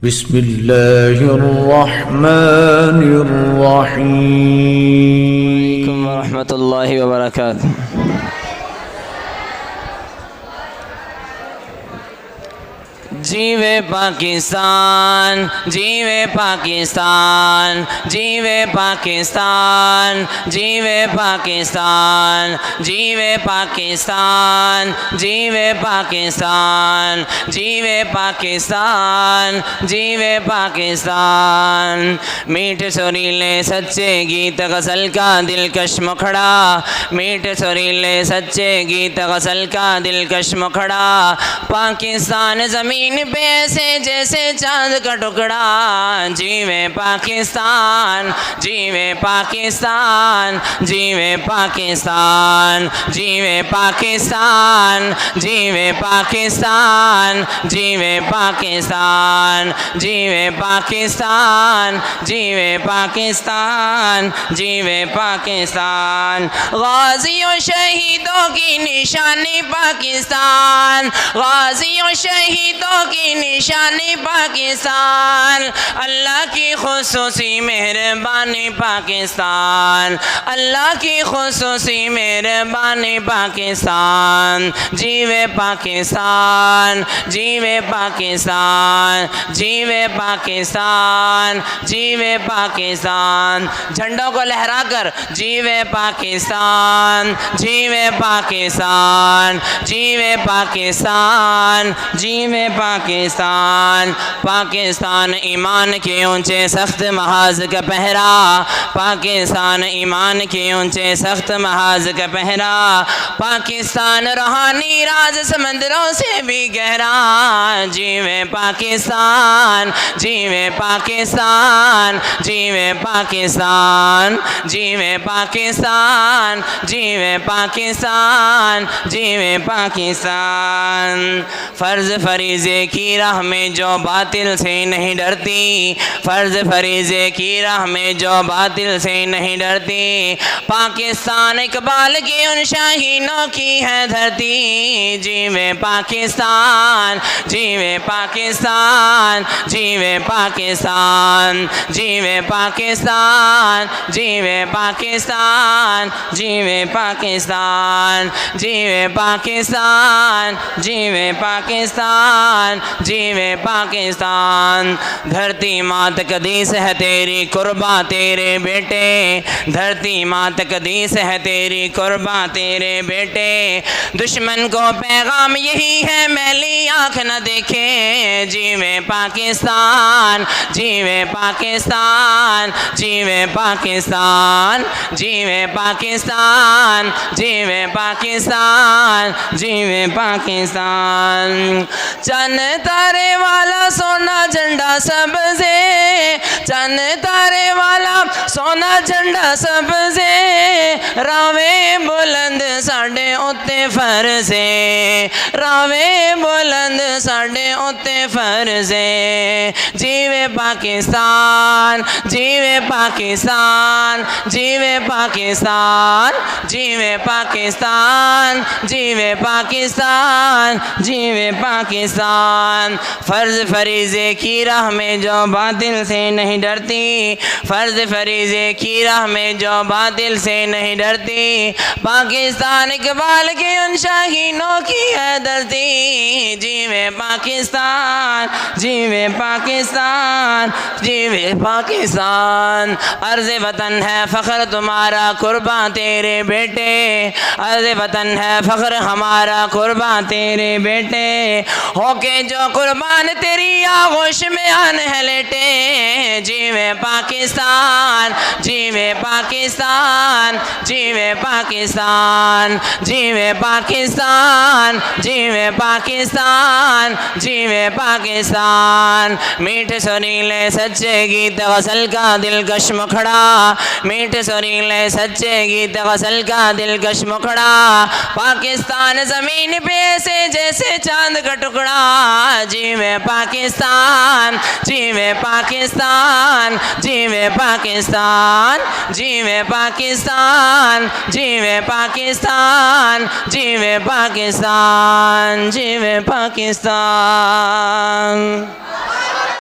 बिस्मिल्लाहिर्रहमानिर्रहीम वरहमतुल्लाहि वबरकातुहू। जीवे पाकिस्तान, जीवे पाकिस्तान, जीवे पाकिस्तान, जीवे पाकिस्तान, जीवे पाकिस्तान, जीवे पाकिस्तान, जीवे पाकिस्तान, जीवे पाकिस्तान। मीठे सुरीले सच्चे गीत गज़ल का दिलकश मुखड़ा, मीठे सुरीले सच्चे गीत गज़ल का दिलकश मुखड़ा। पाकिस्तान ज़मीन पे ऐसे जैसे चांद का टुकड़ा। जीवे पाकिस्तान, जीवे पाकिस्तान, जीवे पाकिस्तान, जीवे पाकिस्तान, जीवे पाकिस्तान, जीवे पाकिस्तान, जीवे पाकिस्तान, जीवे पाकिस्तान, जीवे पाकिस्तान। गाज़ियों शहीदों की निशानी पाकिस्तान, गाज़ियों शहीदों की निशानी पाकिस्तान। अल्लाह की खुसूसी मेहरबानी पाकिस्तान, अल्लाह की खुसूसी मेहरबानी पाकिस्तान। जीवे पाकिस्तान, जीवे पाकिस्तान, जीवे पाकिस्तान, जीवे पाकिस्तान। झंडों को लहराकर जीवे पाकिस्तान, जीवे पाकिस्तान, जीवे पाकिस्तान, जीवे पाकिस्तान। पाकिस्तान ईमान के ऊंचे सख्त महाज का पहरा, पाकिस्तान ईमान के ऊंचे सख्त महाज का पहरा। पाकिस्तान रूहानी राज समंदरों से भी गहरा। जीवे पाकिस्तान, जीवे पाकिस्तान, जीवे पाकिस्तान, जीवे पाकिस्तान, जीवे पाकिस्तान, जीवे पाकिस्तान। फ़र्ज़ फरीज़े की राह में जो बातिल से नहीं डरती, फ़र्ज़ फरीज़े की राह में जो बातिल से नहीं डरती। पाकिस्तान इकबाल की उन शाहीनों की है धरती। जीवे पाकिस्तान, जीवे पाकिस्तान, जीवे पाकिस्तान, जीवे पाकिस्तान, जीवे पाकिस्तान, जीवे पाकिस्तान, जीवे पाकिस्तान, जीवे पाकिस्तान, जीवे पाकिस्तान। धरती मात कदीस है तेरी कुर्बा तेरे बेटे, धरती मात कदीस है तेरी कुर्बा तेरे बेटे। दुश्मन को पैगाम यही है मैली आँख न देखे। जीवे पाकिस्तान, जीवे पाकिस्तान, जीवे पाकिस्तान, जीवे पाकिस्तान, जीवे पाकिस्तान, जीवे पाकिस्तान। चंद तारे वाला सोना झंडा सबसे, चंद तारे वाला सोना झंडा सबसे। रावे बुलंद साढ़े उत्ते फरज़े, रावे बुलंद साढ़े उत्ते फरज़े। जीवे पाकिस्तान, जीवे पाकिस्तान, जीवे पाकिस्तान, जीवे पाकिस्तान, जीवे पाकिस्तान, जीवे पाकिस्तान। फ़र्ज़ फरीज़े की राह में जो बातिल से नहीं डरती, फ़र्ज़ फरीज़े की राह में जो बातिल से नहीं डरती। पाकिस्तान इकबाल के उन शाहीनों की है धरती। जीवे पाकिस्तान, जीवे पाकिस्तान, जीवे पाकिस्तान। अर्ज़ वतन है फ़ख्र तुम्हारा कुर्बा तेरे बेटे, अर्ज़ वतन है फ़ख्र हमारा कुर्बा तेरे बेटे। होके जो कुर्बान तेरी आगोश में आन है लेटे। जीवे पाकिस्तान, जीवे पाकिस्तान, जीवे पाकिस्तान, जीवे पाकिस्तान, जीवे पाकिस्तान, जीवे पाकिस्तान। मीठे सुरीले सच्चे गीत गज़ल का दिलकश मुखड़ा, मीठे सुरीले सच्चे गीत गज़ल का दिलकश मुखड़ा। पाकिस्तान ज़मीन पे ऐसे जैसे चांद का टुकड़ा। जीवे पाकिस्तान, जीवे पाकिस्तान, जीवे पाकिस्तान, जीवे पाकिस्तान, जीवे पाकिस्तान, जीवे पाकिस्तान, जीवे पाकिस्तान।